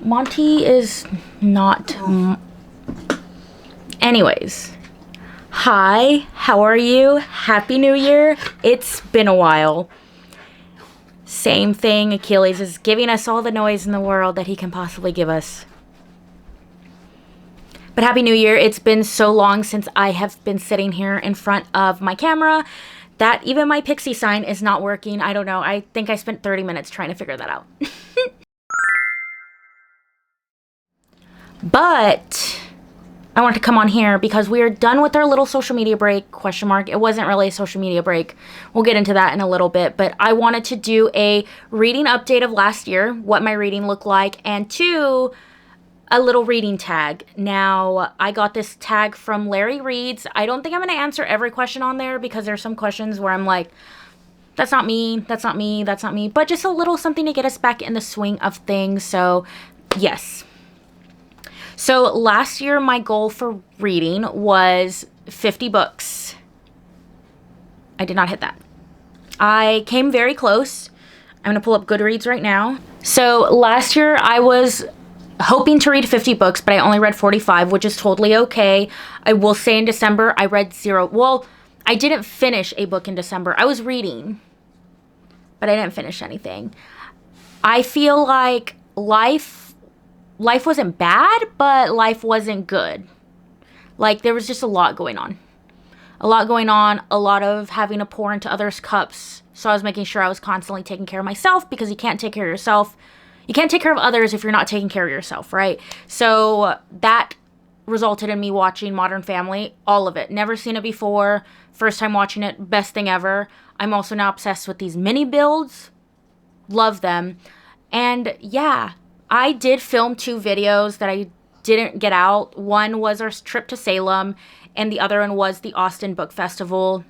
Monty is not... Anyways. Hi, how are you? Happy New Year. It's been a while. Same thing, Achilles is giving us all the noise in the world that he can possibly give us. But Happy New Year. It's been so long since I have been sitting here in front of my camera that even my pixie sign is not working. I don't know. I think I spent 30 minutes trying to figure that out. But I wanted to come on here because we are done with our little social media break, question mark. It wasn't really a social media break. We'll get into that in a little bit. But I wanted to do a reading update of last year, what my reading looked like, and two, a little reading tag. Now, I got this tag from Larry Reads. I don't think I'm going to answer every question on there because there's some questions where I'm like, that's not me, that's not me, that's not me. But just a little something to get us back in the swing of things. So, yes. So last year, my goal for reading was 50 books. I did not hit that. I came very close. I'm going to pull up Goodreads right now. So last year, I was hoping to read 50 books, but I only read 45, which is totally okay. I will say in December, I read 0. Well, I didn't finish a book in December. I was reading, but I didn't finish anything. I feel like life wasn't bad, but life wasn't good. Like, there was just a lot going on. A lot of having to pour into others' cups. So I was making sure I was constantly taking care of myself, because you can't take care of yourself. You can't take care of others if you're not taking care of yourself, right? So that resulted in me watching Modern Family, all of it. Never seen it before. First time watching it, best thing ever. I'm also now obsessed with these mini builds. Love them. And yeah, I did film 2 videos that I didn't get out. One was our trip to Salem, and the other one was the Austin Book Festival.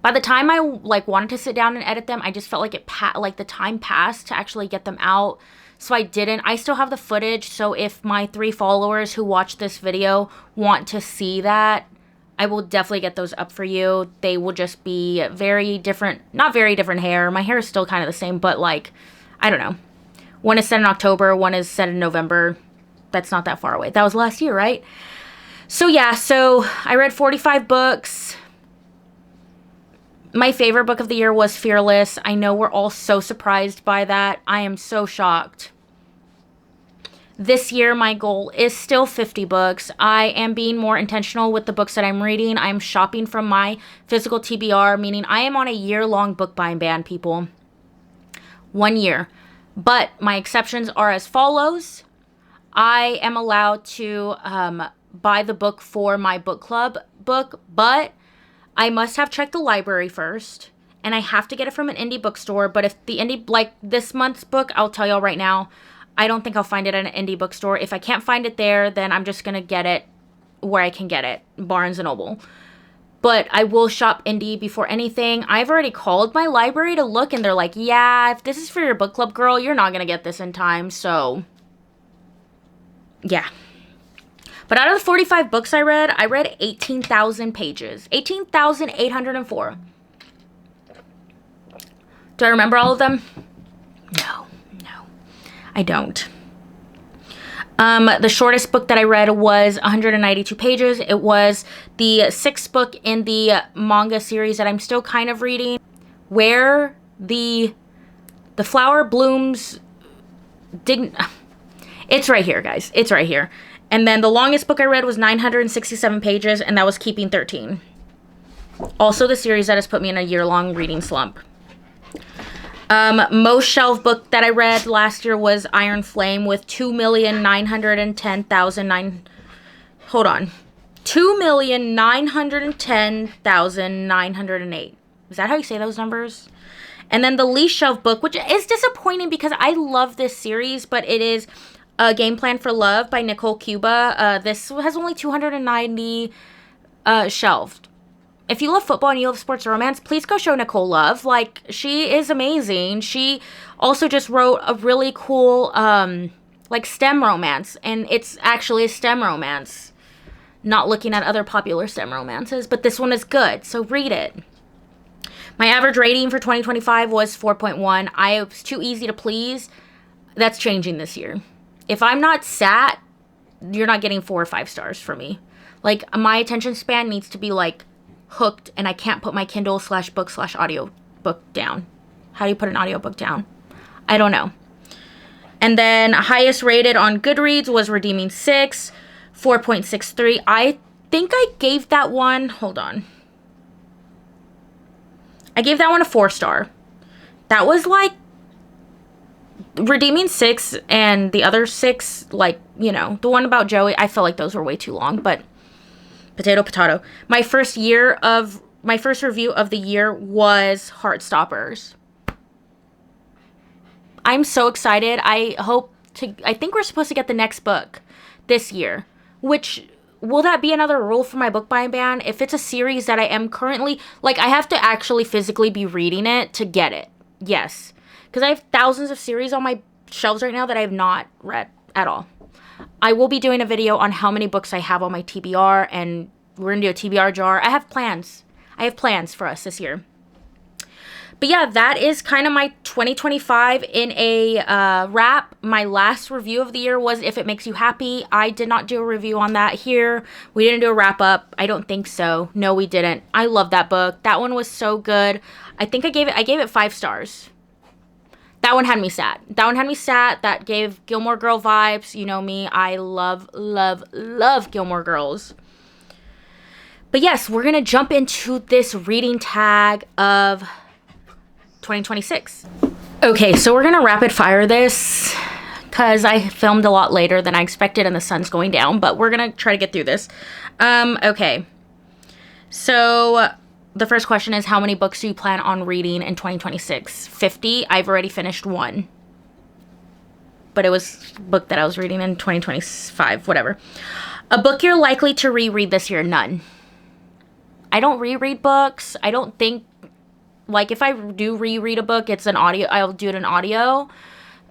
By the time I wanted to sit down and edit them, I just felt like the time passed to actually get them out. So I didn't. I still have the footage, so if my 3 followers who watch this video want to see that, I will definitely get those up for you. They will just be very different, not very different hair. My hair is still kind of the same, but like, I don't know. One is set in October, one is set in November. That's not that far away. That was last year, right? So yeah, so I read 45 books. My favorite book of the year was Fearless. I know we're all so surprised by that. I am so shocked. This year, my goal is still 50 books. I am being more intentional with the books that I'm reading. I'm shopping from my physical TBR, meaning I am on a year-long book buying ban, people. 1 year. But my exceptions are as follows. I am allowed to buy the book for my book club book, but I must have checked the library first, and I have to get it from an indie bookstore. But if the indie, like this month's book, I'll tell y'all right now, I don't think I'll find it at an indie bookstore. If I can't find it there, then I'm just going to get it where I can get it, Barnes & Noble. But I will shop indie before anything. I've already called my library to look, and they're like, yeah, if this is for your book club, girl, you're not going to get this in time. So, yeah. But out of the 45 books I read 18,000 pages. 18,804. Do I remember all of them? No, I don't. The shortest book that I read was 192 pages. It was the 6th book in the manga series that I'm still kind of reading, where the flower blooms didn't... It's right here, guys. It's right here. And then the longest book I read was 967 pages, and that was Keeping 13. Also the series that has put me in a year-long reading slump. Most shelf book that I read last year was Iron Flame with 2,910,908. Is that how you say those numbers? And then the least shelf book, which is disappointing because I love this series, but it is A Game Plan for Love by Nicole Cuba. This has only 290 shelved. If you love football and you love sports romance, please go show Nicole love. Like, she is amazing. She also just wrote a really cool, STEM romance. And it's actually a STEM romance. Not looking at other popular STEM romances. But this one is good, so read it. My average rating for 2025 was 4.1. I was too easy to please. That's changing this year. If I'm not sat, you're not getting 4 or 5 stars from me. Like, my attention span needs to be, like, hooked, and I can't put my Kindle /book/audio book down. How do you put an audiobook down? I don't know. And then highest rated on Goodreads was Redeeming 6, 4.63. I think I gave that one, hold on. I gave that one a 4-star. That was like, Redeeming 6 and the other 6, like, you know, the one about Joey, I felt like those were way too long, but potato. My first review of the year was Heartstoppers. I'm so excited. I think we're supposed to get the next book this year, which, will that be another rule for my book buying ban? If it's a series that I am currently, like, I have to actually physically be reading it to get it. Yes. Because I have thousands of series on my shelves right now that I have not read at all. I will be doing a video on how many books I have on my TBR, and we're going to do a TBR jar. I have plans. For us this year. But yeah, that is kind of my 2025 in a wrap. My last review of the year was If It Makes You Happy. I did not do a review on that here. We didn't do a wrap up. I don't think so. No, we didn't. I love that book. That one was so good. I think I gave it 5 stars. That one had me sad. That gave Gilmore Girl vibes. You know me. I love, love, love Gilmore Girls. But yes, we're going to jump into this reading tag of 2026. Okay, so we're going to rapid fire this because I filmed a lot later than I expected and the sun's going down. But we're going to try to get through this. Okay. So the first question is, how many books do you plan on reading in 2026? 50. I've already finished 1. But it was a book that I was reading in 2025, whatever. A book you're likely to reread this year? None. I don't reread books. I don't think, like, if I do reread a book, it's an audio. I'll do it in audio.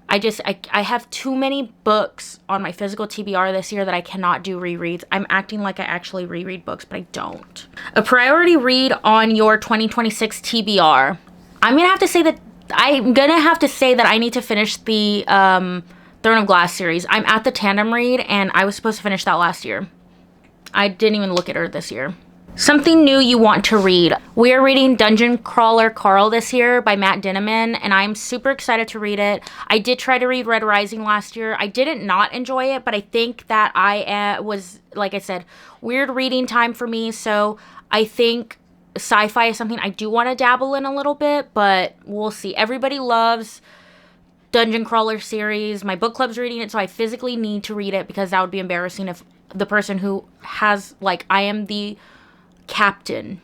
I have too many books on my physical TBR this year that I cannot do rereads. I'm acting like I actually reread books, but I don't. A priority read on your 2026 TBR. I'm going to have to say that I need to finish the Throne of Glass series. I'm at the tandem read, and I was supposed to finish that last year. I didn't even look at her this year. Something new you want to read. We are reading Dungeon Crawler Carl this year by Matt Dinniman, and I'm super excited to read it. I did try to read Red Rising last year. I didn't not enjoy it, but I think that I was, like I said, weird reading time for me, so I think sci-fi is something I do want to dabble in a little bit, but we'll see. Everybody loves Dungeon Crawler series. My book club's reading it, so I physically need to read it because that would be embarrassing if the person who has, like, I am the captain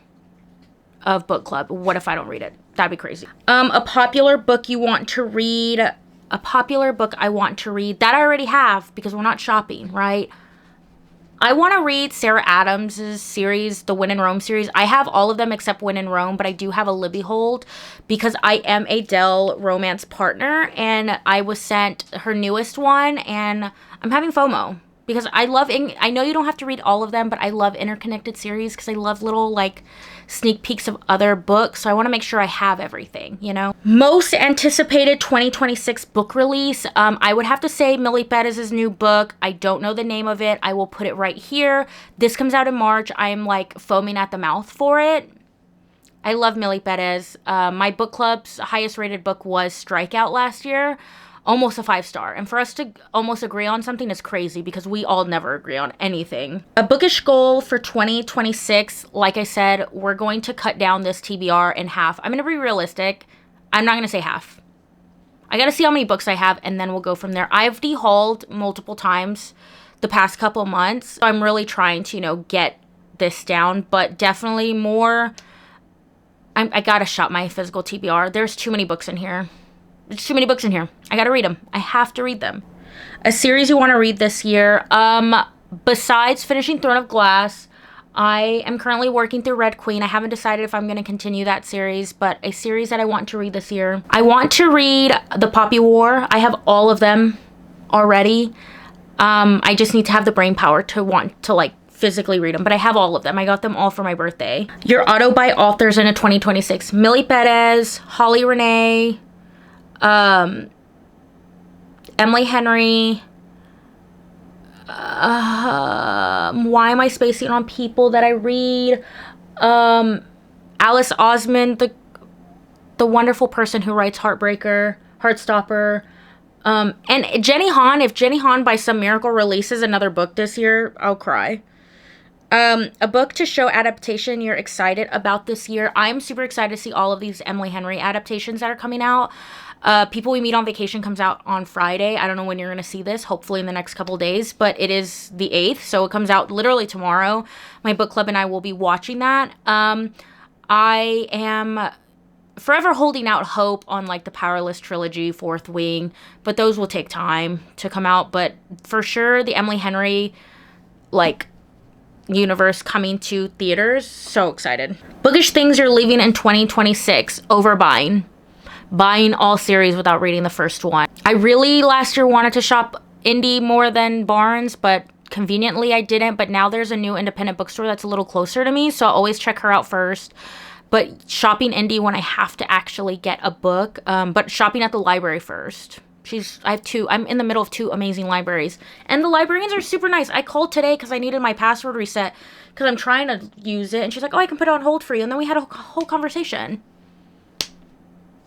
of book club. What if I don't read it? That'd be crazy. A popular book you want to read. A popular book I want to read that I already have because we're not shopping, right? I want to read Sarah Adams's series, the When in Rome series. I have all of them except When in Rome, but I do have a Libby hold because I am a Dell romance partner, and I was sent her newest one, and I'm having FOMO. Because I know you don't have to read all of them, but I love interconnected series because I love little, like, sneak peeks of other books. So I want to make sure I have everything, you know? Most anticipated 2026 book release. I would have to say Millie Perez's new book. I don't know the name of it. I will put it right here. This comes out in March. I am, like, foaming at the mouth for it. I love Millie Perez. My book club's highest rated book was Strikeout last year. Almost a 5-star. And for us to almost agree on something is crazy because we all never agree on anything. A bookish goal for 2026, like I said, we're going to cut down this TBR in half. I'm going to be realistic. I'm not going to say half. I got to see how many books I have, and then we'll go from there. I've dehauled multiple times the past couple months. So I'm really trying to, you know, get this down, but definitely more. I got to shop my physical TBR. There's too many books in here. There's too many books in here. I gotta read them. I have to read them. A series you want to read this year. Besides finishing Throne of Glass, I am currently working through Red Queen. I haven't decided if I'm going to continue that series, but a series that I want to read this year. I want to read The Poppy War. I have all of them already. I just need to have the brain power to want to, like, physically read them, but I have all of them. I got them all for my birthday. Your auto-buy authors in a 2026. Millie Perez, Holly Renee, Emily Henry, Why am I spacing on people that I read? Alice Osman, the wonderful person who writes Heartbreaker, Heartstopper. And Jenny Han, if Jenny Han by some miracle releases another book this year, I'll cry. A book to show adaptation you're excited about this year. I'm super excited to see all of these Emily Henry adaptations that are coming out. People We Meet on Vacation comes out on Friday. I don't know when you're going to see this, hopefully in the next couple days, but it is the 8th, so it comes out literally tomorrow. My book club and I will be watching that. I am forever holding out hope on like the Powerless trilogy, Fourth Wing, but those will take time to come out. But for sure, the Emily Henry like universe coming to theaters. So excited. Bookish things you're leaving in 2026. Overbuying. Buying all series without reading the first one. I really last year wanted to shop indie more than Barnes, but conveniently I didn't. But now there's a new independent bookstore that's a little closer to me, so I'll always check her out first. But shopping indie when I have to actually get a book, but shopping at the library first. I'm in the middle of 2 amazing libraries, and the librarians are super nice. I called today because I needed my password reset because I'm trying to use it, and she's like, oh, I can put it on hold for you. And then we had a whole conversation.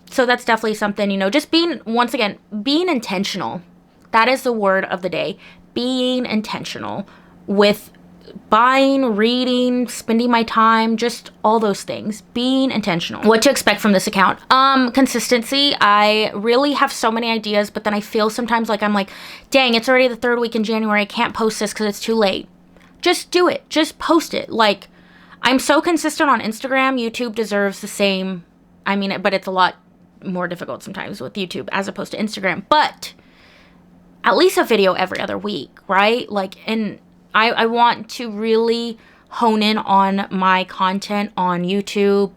So that's definitely something, you know, just once again, being intentional. That is the word of the day. Being intentional with buying, reading, spending my time, just all those things. Being intentional. What to expect from this account? Consistency. I really have so many ideas, but then I feel sometimes like I'm like, dang, it's already the 3rd week in January. I can't post this because it's too late. Just do it. Just post it. Like, I'm so consistent on Instagram. YouTube deserves the same. I mean, but it's a lot more difficult sometimes with YouTube as opposed to Instagram. But at least a video every other week, right? Like, and I want to really hone in on my content on YouTube.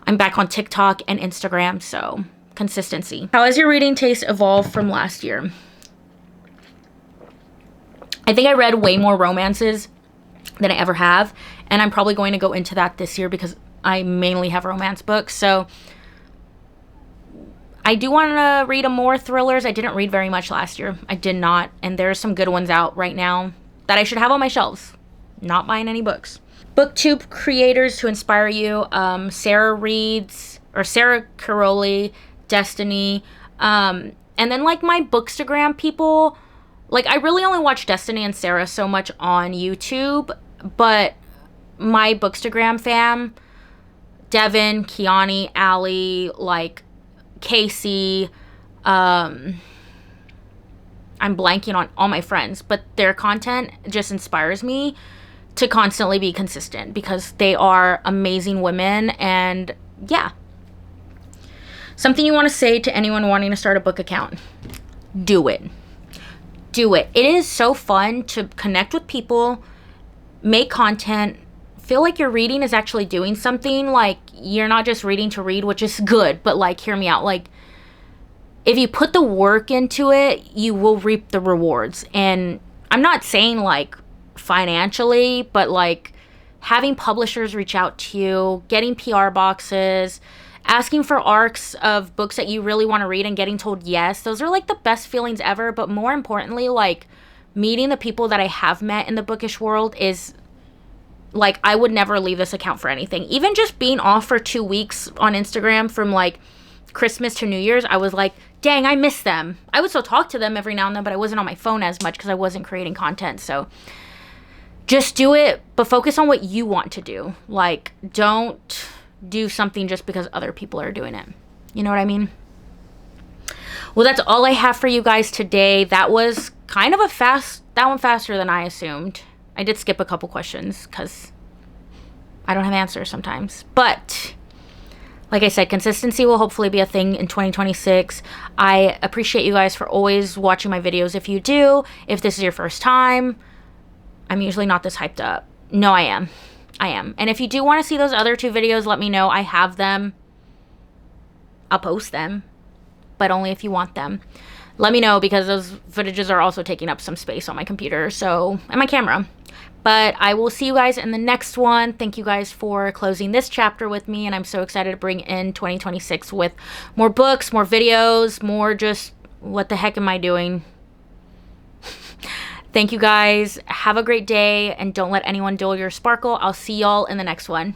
I'm back on TikTok and Instagram, so consistency. How has your reading taste evolved from last year? I think I read way more romances than I ever have, and I'm probably going to go into that this year because I mainly have romance books. So I do want to read more thrillers. I didn't read very much last year. I did not, and there's some good ones out right now that I should have on my shelves. Not buying any books. BookTube creators who inspire you. Sarah Caroli, Destiny. And then like my Bookstagram people. Like I really only watch Destiny and Sarah so much on YouTube. But my Bookstagram fam, Devin, Kiani, Allie, like Casey, I'm blanking on all my friends, but their content just inspires me to constantly be consistent because they are amazing women. And yeah. Something you want to say to anyone wanting to start a book account. Do it. Do it. It is so fun to connect with people, make content, feel like your reading is actually doing something. Like you're not just reading to read, which is good, but like, hear me out. Like, if you put the work into it, you will reap the rewards. And I'm not saying like financially, but like having publishers reach out to you, getting PR boxes, asking for arcs of books that you really want to read and getting told yes. Those are like the best feelings ever. But more importantly, like meeting the people that I have met in the bookish world is like, I would never leave this account for anything. Even just being off for 2 weeks on Instagram from like Christmas to New Year's, I was like, dang, I miss them. I would still talk to them every now and then, but I wasn't on my phone as much because I wasn't creating content. So just do it, but focus on what you want to do. Like, don't do something just because other people are doing it. You know what I mean? Well, that's all I have for you guys today. That was kind of that one faster than I assumed. I did skip a couple questions because I don't have answers sometimes. But like I said, consistency will hopefully be a thing in 2026. I appreciate you guys for always watching my videos. If you do, if this is your first time, I'm usually not this hyped up. No, I am. And if you do want to see those other 2 videos, let me know. I have them. I'll post them, but only if you want them. Let me know because those footages are also taking up some space on my computer, and my camera. But I will see you guys in the next one. Thank you guys for closing this chapter with me. And I'm so excited to bring in 2026 with more books, more videos, more just what the heck am I doing? Thank you guys. Have a great day, and don't let anyone dull your sparkle. I'll see y'all in the next one.